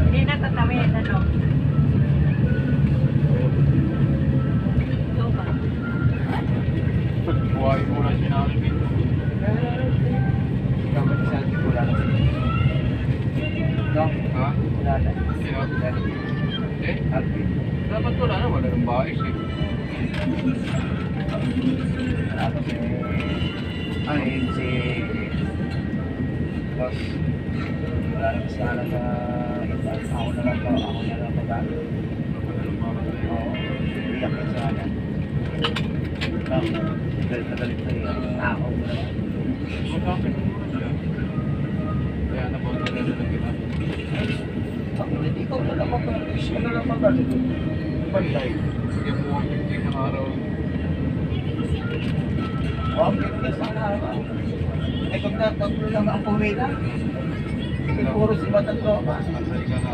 Hindi natatawid, ano? Ito ba? Buhay mo na sinabi dito. Kamay sa atin ko lang. Ha? Sino? Eh? Dapat wala na, wala ng baes eh. Ano yun si boss? Wala na kasi alam na iba. Ako na lang pag-ano. Oo. Iyak ka sa akin. Galit na yun. Ako mo naman. Magkakit mo na siya. Kaya na po na kita. Hindi ikaw na lang mag-alis. Siya na lang mag-alis. Bantay. Sige po ang 50 ng araw. Wow, kita sana araw. Eh kung tatlo lang ang pumila. Hindi puro si Batang Tropa. Antay ka na.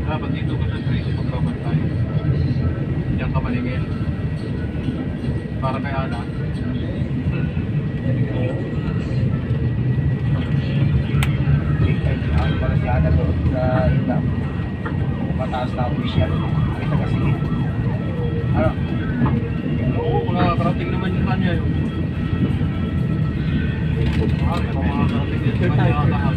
Dapat dito ka sa trace magpapantay. Diyan ka maningil. Para kay Ana. Ano pala si Ana doon sa ilang mataas na official. May taga-sigit. Ano? Oo, kung nakakarating naman yung kanya yun. Kung makakarating din sa kanya lahat.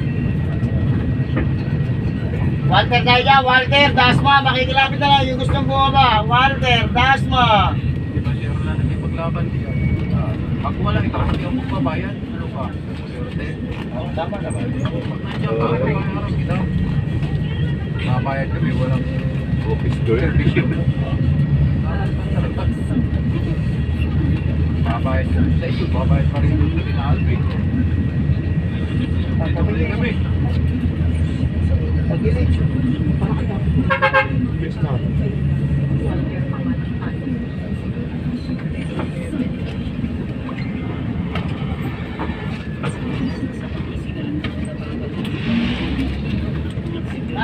Walter Daya, Walter, Dasma, makikilapit na lang yung gustong bumaba. Walter, Dasma. Di ba si Erlan nagpaglaban niya? Pag wala, ikaw hindi ako magbabayad. Ano ka? Swerte. Oh, tama naman. Pag nandiyan ka, bayaran kita. Mabayad kami, walang office door. Servisyo. Babayad kami sa iyo, babayad pa rin doon sa Pinalbi. Tuloy kami. Pag-ilig.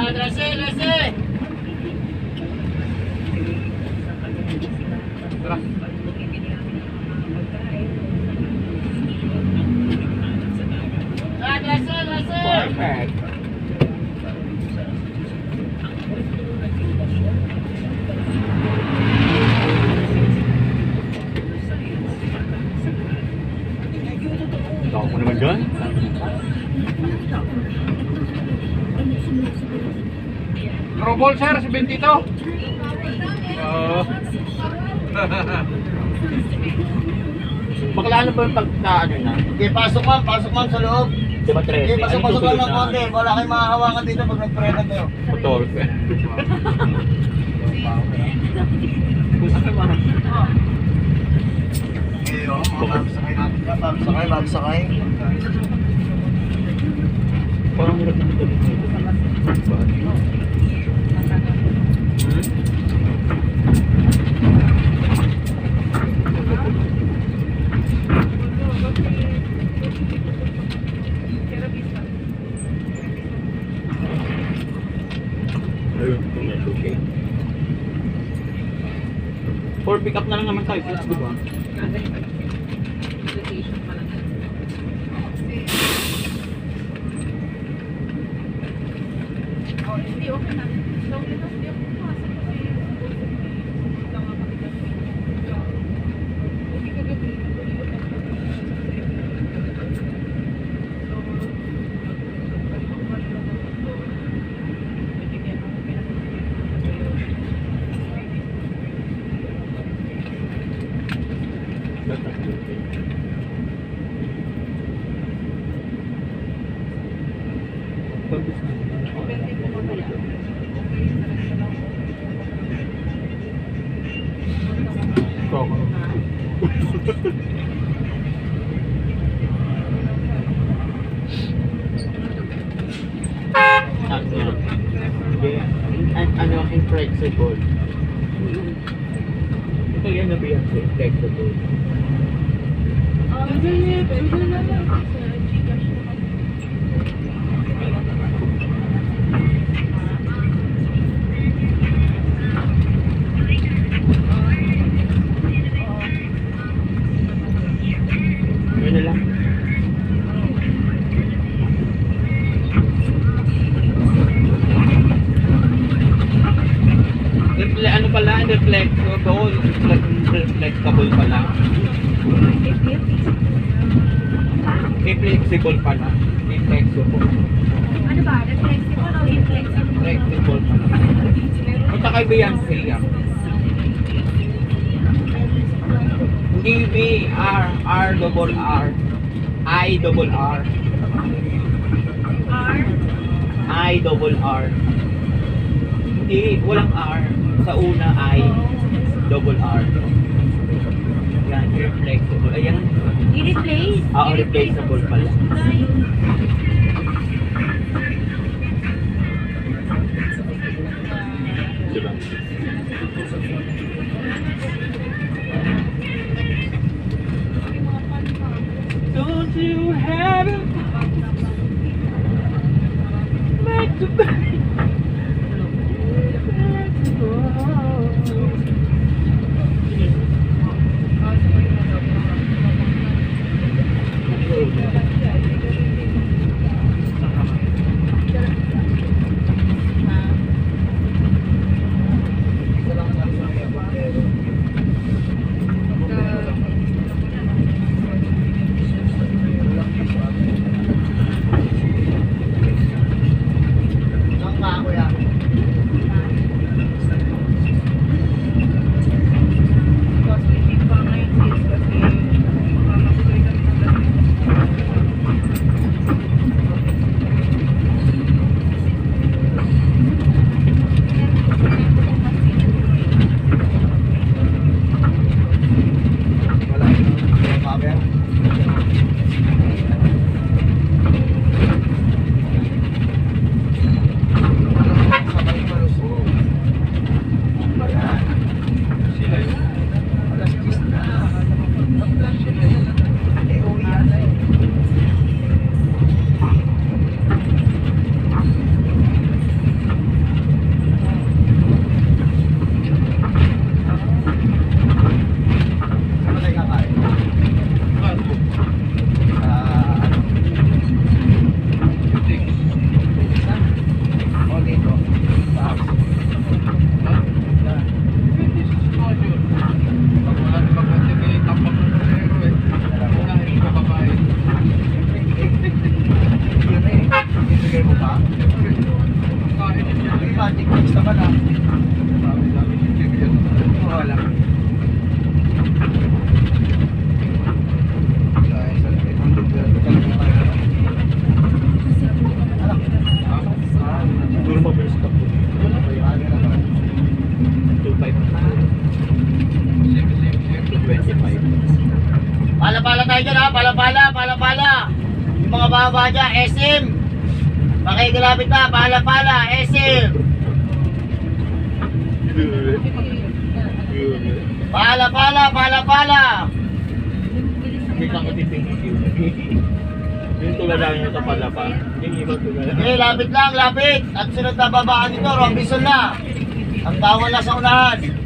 Rese! Tara. Perfect. Tawag mo naman dyan? Robol sir, si Bentito. Bakla ano ba yung pagkaano na? Okay, pasok ma'am sa loob. Di ba 13? Okay, pasok lang ng konti. Wala kayong mahahawakan dito pag nag-prena kayo. Motor. Okay, magsakay natin ka. Magsakay. Parang hirap na ito. For pick up na lang naman tayo, di ba? Hindi, okay na. So, hindi ako pumasok kasi Ano, inflexible. Ito yan na ba yan? Inflexible. pwede na lang. Sa Gcash naman. Yun na lang. Flexible. Flexible pala. Flexible pala. Flexible. Ano ba? Flexible o inflexible? Flexible pala. Punta kay Beyonce yan. Hindi B, R, R, double R. I, double R. R? I, double R. Hindi, walang R. Sa una, I, double R. Yan, irreplaceable. Ayan. I-replace? Replaceable pala. Diba? Don't you have it? Like to Pala-pala tayo dyan ha, pala-pala. Yung mga baba dyan, SM. Makikalapit na, pala-pala, SM. Pala-pala. Hindi ka matitingin yun. Yung tulad lang yung tapala pa. Yung iba tulad. Okay, lapit lang. At sunod na babaan dito, Robinson na. Ang bawal na sa unahan.